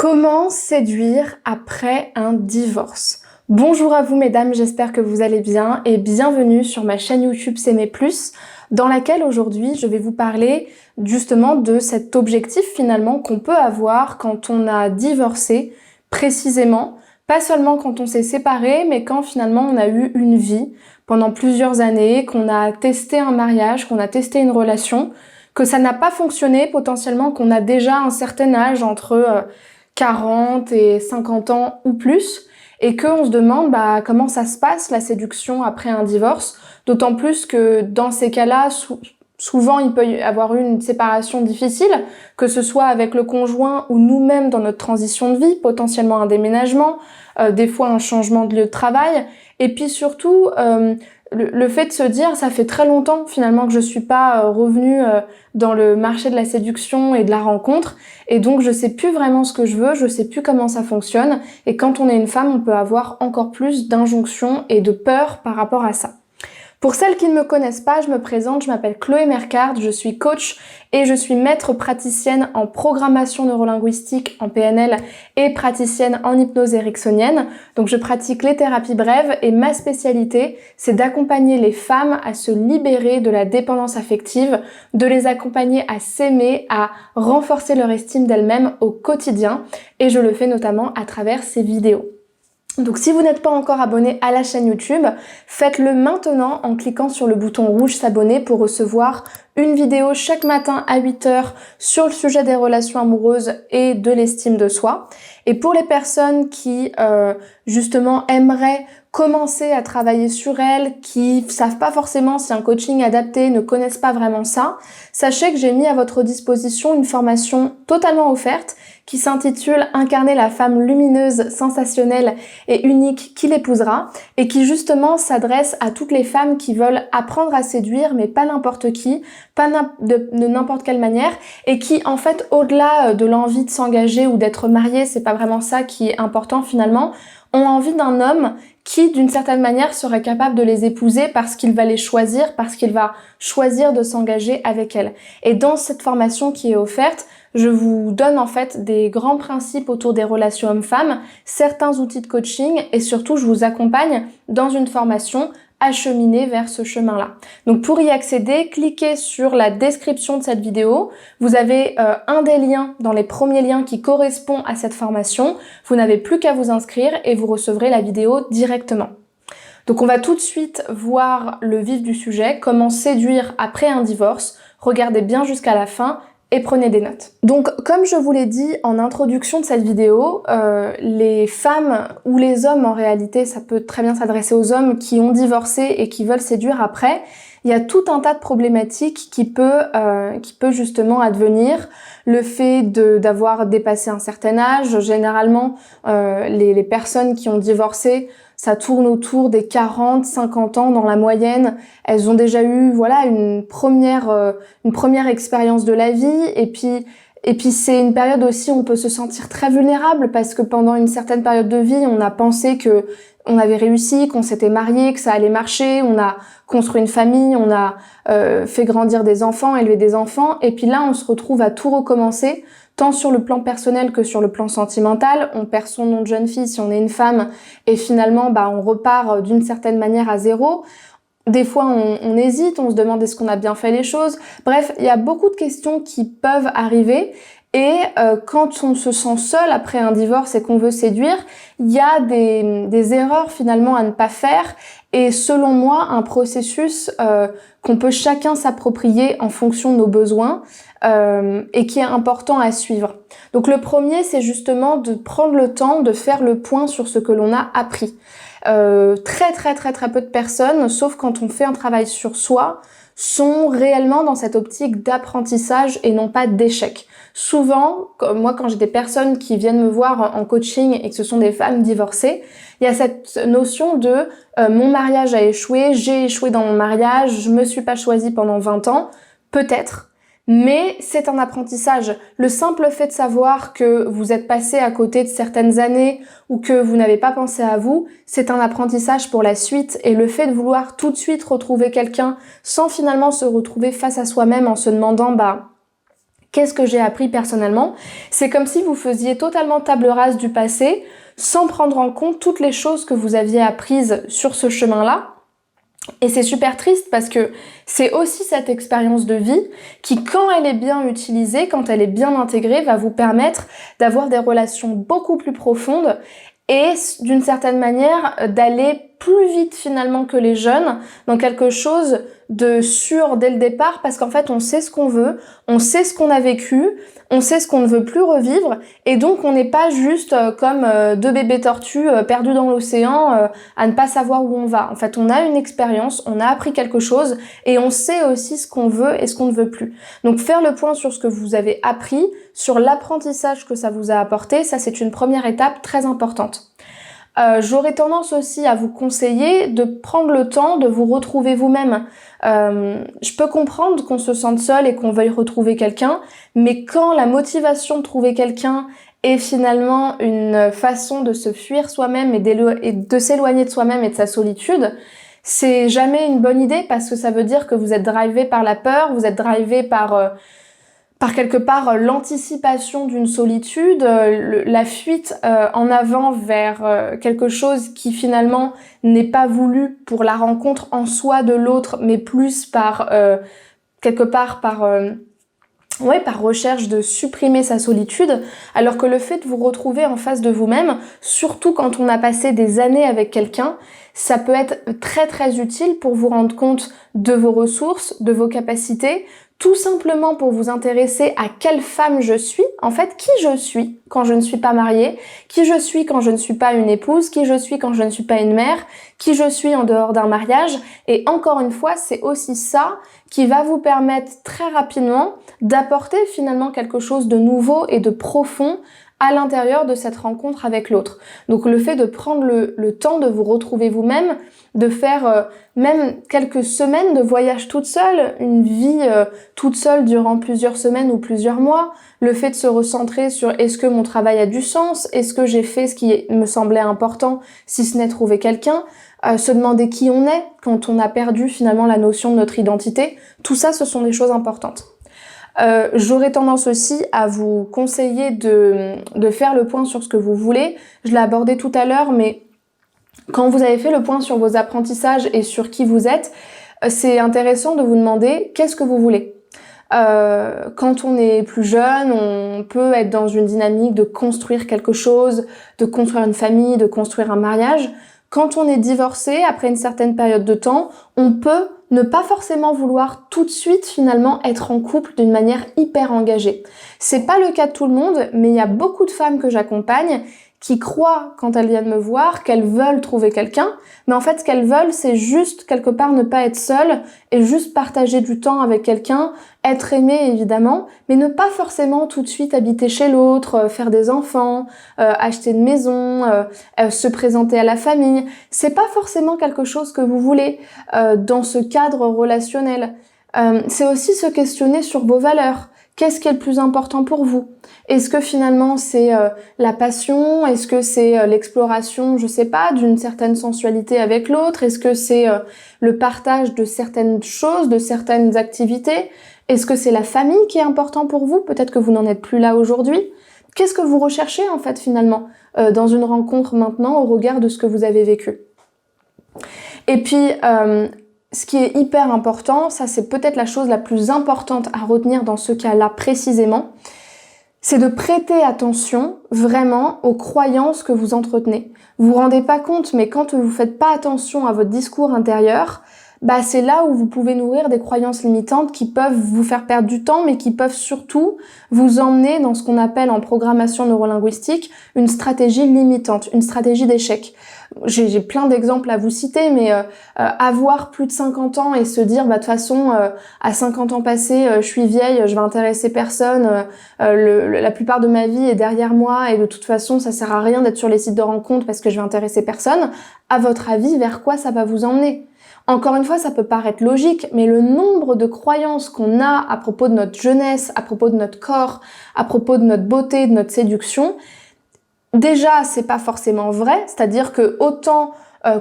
Comment séduire après un divorce? Bonjour à vous mesdames, j'espère que vous allez bien et bienvenue sur ma chaîne YouTube S'aimer plus, dans laquelle aujourd'hui je vais vous parler justement de cet objectif finalement qu'on peut avoir quand on a divorcé précisément, pas seulement quand on s'est séparé, mais quand finalement on a eu une vie pendant plusieurs années, qu'on a testé un mariage, qu'on a testé une relation, que ça n'a pas fonctionné, potentiellement qu'on a déjà un certain âge entre 40 et 50 ans ou plus, et qu'on se demande comment ça se passe la séduction après un divorce, d'autant plus que dans ces cas-là, souvent il peut y avoir eu une séparation difficile, que ce soit avec le conjoint ou nous-mêmes dans notre transition de vie, potentiellement un déménagement, des fois un changement de lieu de travail, et puis surtout le fait de se dire ça fait très longtemps finalement que je suis pas revenue dans le marché de la séduction et de la rencontre, et donc je sais plus vraiment ce que je veux, je sais plus comment ça fonctionne, et quand on est une femme, on peut avoir encore plus d'injonctions et de peur par rapport à ça. Pour celles qui ne me connaissent pas, je me présente, je m'appelle Chloé Mercard, je suis coach et je suis maître praticienne en programmation neurolinguistique en PNL et praticienne en hypnose ericksonienne. Donc je pratique les thérapies brèves et ma spécialité, c'est d'accompagner les femmes à se libérer de la dépendance affective, de les accompagner à s'aimer, à renforcer leur estime d'elles-mêmes au quotidien, et je le fais notamment à travers ces vidéos. Donc si vous n'êtes pas encore abonné à la chaîne YouTube, faites-le maintenant en cliquant sur le bouton rouge s'abonner pour recevoir une vidéo chaque matin à 8 h sur le sujet des relations amoureuses et de l'estime de soi. Et pour les personnes qui justement aimeraient commencer à travailler sur elles, qui savent pas forcément si un coaching adapté, ne connaissent pas vraiment ça, sachez que j'ai mis à votre disposition une formation totalement offerte qui s'intitule « Incarner la femme lumineuse, sensationnelle et unique qui l'épousera » et qui justement s'adresse à toutes les femmes qui veulent apprendre à séduire, mais pas n'importe qui, pas de n'importe quelle manière, et qui en fait, au-delà de l'envie de s'engager ou d'être mariée, c'est pas vraiment ça qui est important finalement, ont envie d'un homme qui, d'une certaine manière, serait capable de les épouser parce qu'il va les choisir, parce qu'il va choisir de s'engager avec elles. Et dans cette formation qui est offerte, je vous donne en fait des grands principes autour des relations hommes-femmes, certains outils de coaching, et surtout je vous accompagne dans une formation à cheminer vers ce chemin-là. Donc pour y accéder, cliquez sur la description de cette vidéo. Vous avez un des liens dans les premiers liens qui correspond à cette formation. Vous n'avez plus qu'à vous inscrire et vous recevrez la vidéo directement. Donc on va tout de suite voir le vif du sujet, comment séduire après un divorce. Regardez bien jusqu'à la fin et prenez des notes. Donc comme je vous l'ai dit en introduction de cette vidéo, les femmes ou les hommes en réalité, ça peut très bien s'adresser aux hommes qui ont divorcé et qui veulent séduire après, il y a tout un tas de problématiques qui peut justement advenir. Le fait d'avoir dépassé un certain âge, généralement les personnes qui ont divorcé, ça tourne autour des 40, 50 ans dans la moyenne. Elles ont déjà eu une première expérience de la vie, et puis c'est une période aussi où on peut se sentir très vulnérable parce que pendant une certaine période de vie, on a pensé que on avait réussi, qu'on s'était marié, que ça allait marcher, on a construit une famille, on a fait grandir des enfants, élevé des enfants, et puis là on se retrouve à tout recommencer, tant sur le plan personnel que sur le plan sentimental. On perd son nom de jeune fille si on est une femme, et finalement on repart d'une certaine manière à zéro. Des fois on hésite, on se demande est-ce qu'on a bien fait les choses. Bref, il y a beaucoup de questions qui peuvent arriver, et quand on se sent seul après un divorce et qu'on veut séduire, il y a des erreurs finalement à ne pas faire, et selon moi un processus qu'on peut chacun s'approprier en fonction de nos besoins et qui est important à suivre. Donc le premier, c'est justement de prendre le temps de faire le point sur ce que l'on a appris. Très peu de personnes, sauf quand on fait un travail sur soi, sont réellement dans cette optique d'apprentissage et non pas d'échec. Souvent, moi quand j'ai des personnes qui viennent me voir en coaching et que ce sont des femmes divorcées, il y a cette notion de mon mariage a échoué, j'ai échoué dans mon mariage, je me suis pas choisie pendant 20 ans, peut-être. Mais c'est un apprentissage. Le simple fait de savoir que vous êtes passé à côté de certaines années ou que vous n'avez pas pensé à vous, c'est un apprentissage pour la suite. Et le fait de vouloir tout de suite retrouver quelqu'un sans finalement se retrouver face à soi-même en se demandant Qu'est-ce que j'ai appris personnellement? C'est comme si vous faisiez totalement table rase du passé, sans prendre en compte toutes les choses que vous aviez apprises sur ce chemin-là. Et c'est super triste parce que c'est aussi cette expérience de vie qui, quand elle est bien utilisée, quand elle est bien intégrée, va vous permettre d'avoir des relations beaucoup plus profondes et d'une certaine manière d'aller plus vite finalement que les jeunes dans quelque chose de sûr dès le départ, parce qu'en fait on sait ce qu'on veut, on sait ce qu'on a vécu, on sait ce qu'on ne veut plus revivre, et donc on n'est pas juste comme deux bébés tortues perdus dans l'océan à ne pas savoir où on va. En fait on a une expérience, on a appris quelque chose et on sait aussi ce qu'on veut et ce qu'on ne veut plus. Donc faire le point sur ce que vous avez appris, sur l'apprentissage que ça vous a apporté, ça c'est une première étape très importante. J'aurais tendance aussi à vous conseiller de prendre le temps de vous retrouver vous-même. Je peux comprendre qu'on se sente seul et qu'on veuille retrouver quelqu'un, mais quand la motivation de trouver quelqu'un est finalement une façon de se fuir soi-même et de s'éloigner de soi-même et de sa solitude, c'est jamais une bonne idée, parce que ça veut dire que vous êtes drivé par la peur, vous êtes drivé par quelque part l'anticipation d'une solitude, la fuite en avant vers quelque chose qui finalement n'est pas voulu pour la rencontre en soi de l'autre, mais plus par quelque part par recherche de supprimer sa solitude, alors que le fait de vous retrouver en face de vous-même, surtout quand on a passé des années avec quelqu'un, ça peut être très très utile pour vous rendre compte de vos ressources, de vos capacités, tout simplement pour vous intéresser à quelle femme je suis, en fait, qui je suis quand je ne suis pas mariée, qui je suis quand je ne suis pas une épouse, qui je suis quand je ne suis pas une mère, qui je suis en dehors d'un mariage. Et encore une fois, c'est aussi ça qui va vous permettre très rapidement d'apporter finalement quelque chose de nouveau et de profond à l'intérieur de cette rencontre avec l'autre. Donc le fait de prendre le temps de vous retrouver vous-même, de faire même quelques semaines de voyage toute seule, une vie toute seule durant plusieurs semaines ou plusieurs mois, le fait de se recentrer sur est-ce que mon travail a du sens, est-ce que j'ai fait ce qui me semblait important, si ce n'est trouver quelqu'un, se demander qui on est quand on a perdu finalement la notion de notre identité, tout ça ce sont des choses importantes. J'aurais tendance aussi à vous conseiller de faire le point sur ce que vous voulez. Je l'ai abordé tout à l'heure, mais quand vous avez fait le point sur vos apprentissages et sur qui vous êtes, c'est intéressant de vous demander qu'est-ce que vous voulez. Quand on est plus jeune, on peut être dans une dynamique de construire quelque chose, de construire une famille, de construire un mariage. Quand on est divorcé, après une certaine période de temps, on peut ne pas forcément vouloir tout de suite finalement être en couple d'une manière hyper engagée. C'est pas le cas de tout le monde, mais il y a beaucoup de femmes que j'accompagne qui croient, quand elles viennent me voir, qu'elles veulent trouver quelqu'un, mais en fait ce qu'elles veulent c'est juste quelque part ne pas être seules et juste partager du temps avec quelqu'un, être aimée évidemment, mais ne pas forcément tout de suite habiter chez l'autre, faire des enfants, acheter une maison, se présenter à la famille. C'est pas forcément quelque chose que vous voulez dans ce cadre relationnel. C'est aussi se questionner sur vos valeurs. Qu'est-ce qui est le plus important pour vous? Est-ce que finalement c'est la passion? Est-ce que c'est l'exploration, je sais pas, d'une certaine sensualité avec l'autre? Est-ce que c'est le partage de certaines choses, de certaines activités? Est-ce que c'est la famille qui est important pour vous? Peut-être que vous n'en êtes plus là aujourd'hui. Qu'est-ce que vous recherchez en fait finalement dans une rencontre maintenant au regard de ce que vous avez vécu? Et puis ce qui est hyper important, ça c'est peut-être la chose la plus importante à retenir dans ce cas-là précisément, c'est de prêter attention vraiment aux croyances que vous entretenez. Vous vous rendez pas compte, mais quand vous faites pas attention à votre discours intérieur, c'est là où vous pouvez nourrir des croyances limitantes qui peuvent vous faire perdre du temps, mais qui peuvent surtout vous emmener dans ce qu'on appelle en programmation neurolinguistique une stratégie limitante, une stratégie d'échec. J'ai plein d'exemples à vous citer, mais avoir plus de 50 ans et se dire de toute façon à 50 ans passés, je suis vieille, je vais intéresser personne, la plupart de ma vie est derrière moi et de toute façon ça sert à rien d'être sur les sites de rencontres parce que je vais intéresser personne. À votre avis, vers quoi ça va vous emmener? Encore une fois, ça peut paraître logique, mais le nombre de croyances qu'on a à propos de notre jeunesse, à propos de notre corps, à propos de notre beauté, de notre séduction, déjà, c'est pas forcément vrai, c'est-à-dire que autant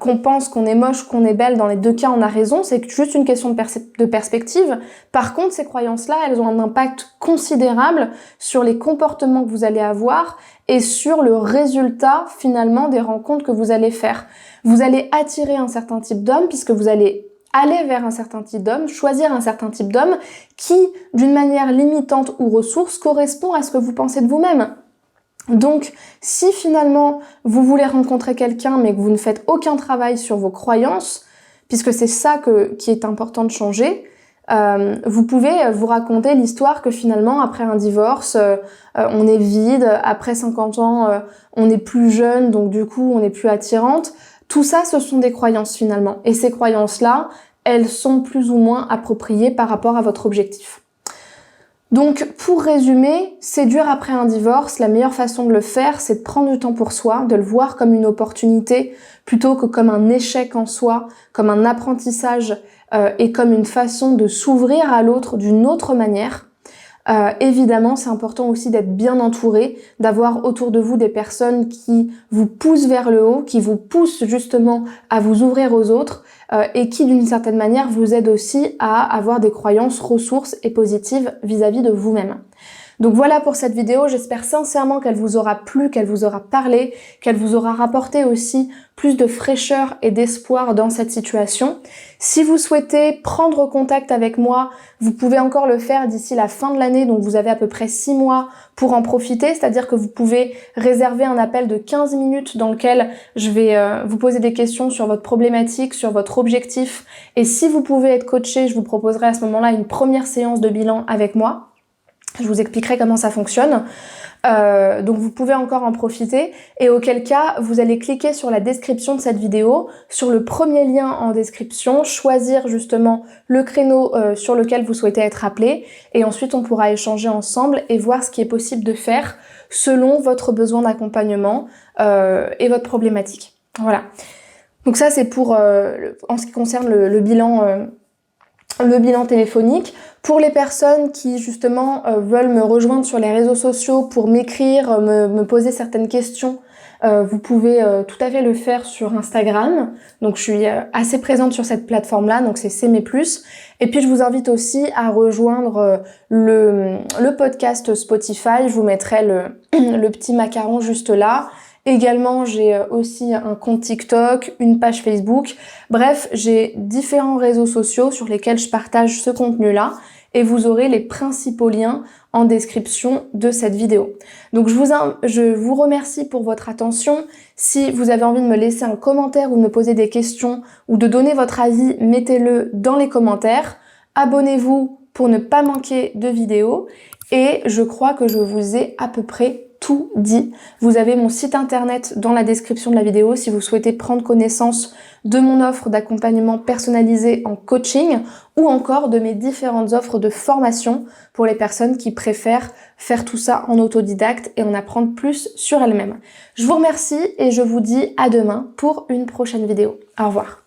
qu'on pense qu'on est moche, qu'on est belle, dans les deux cas on a raison, c'est juste une question de perspective. Par contre, ces croyances-là, elles ont un impact considérable sur les comportements que vous allez avoir et sur le résultat finalement des rencontres que vous allez faire. Vous allez attirer un certain type d'homme puisque vous allez aller vers un certain type d'homme, choisir un certain type d'homme qui, d'une manière limitante ou ressource, correspond à ce que vous pensez de vous-même. Donc, si finalement vous voulez rencontrer quelqu'un mais que vous ne faites aucun travail sur vos croyances, puisque c'est ça qui est important de changer, vous pouvez vous raconter l'histoire que finalement après un divorce, on est vide, après 50 ans, on est plus jeune, donc du coup on est plus attirante. Tout ça, ce sont des croyances finalement. Et ces croyances-là, elles sont plus ou moins appropriées par rapport à votre objectif. Donc, pour résumer, séduire après un divorce, la meilleure façon de le faire, c'est de prendre du temps pour soi, de le voir comme une opportunité plutôt que comme un échec en soi, comme un apprentissage et comme une façon de s'ouvrir à l'autre d'une autre manière. Évidemment, c'est important aussi d'être bien entouré, d'avoir autour de vous des personnes qui vous poussent vers le haut, qui vous poussent justement à vous ouvrir aux autres et qui d'une certaine manière vous aident aussi à avoir des croyances ressources et positives vis-à-vis de vous-même. Donc voilà pour cette vidéo, j'espère sincèrement qu'elle vous aura plu, qu'elle vous aura parlé, qu'elle vous aura rapporté aussi plus de fraîcheur et d'espoir dans cette situation. Si vous souhaitez prendre contact avec moi, vous pouvez encore le faire d'ici la fin de l'année, donc vous avez à peu près 6 mois pour en profiter, c'est-à-dire que vous pouvez réserver un appel de 15 minutes dans lequel je vais vous poser des questions sur votre problématique, sur votre objectif, et si vous pouvez être coaché, je vous proposerai à ce moment-là une première séance de bilan avec moi. Je vous expliquerai comment ça fonctionne. Donc vous pouvez encore en profiter et auquel cas vous allez cliquer sur la description de cette vidéo, sur le premier lien en description, choisir justement le créneau sur lequel vous souhaitez être appelé et ensuite on pourra échanger ensemble et voir ce qui est possible de faire selon votre besoin d'accompagnement et votre problématique. Voilà. Donc ça c'est pour en ce qui concerne le bilan téléphonique. Pour les personnes qui justement veulent me rejoindre sur les réseaux sociaux pour m'écrire, me poser certaines questions, vous pouvez tout à fait le faire sur Instagram. Donc je suis assez présente sur cette plateforme-là, donc c'est S'aimer plus. Et puis je vous invite aussi à rejoindre le podcast Spotify. Je vous mettrai le petit macaron juste là. Également, j'ai aussi un compte TikTok, une page Facebook. Bref, j'ai différents réseaux sociaux sur lesquels je partage ce contenu-là et vous aurez les principaux liens en description de cette vidéo. Donc je vous remercie pour votre attention. Si vous avez envie de me laisser un commentaire ou de me poser des questions ou de donner votre avis, mettez-le dans les commentaires. Abonnez-vous pour ne pas manquer de vidéos et je crois que je vous ai à peu près tout dit. Vous avez mon site internet dans la description de la vidéo si vous souhaitez prendre connaissance de mon offre d'accompagnement personnalisé en coaching ou encore de mes différentes offres de formation pour les personnes qui préfèrent faire tout ça en autodidacte et en apprendre plus sur elles-mêmes. Je vous remercie et je vous dis à demain pour une prochaine vidéo. Au revoir.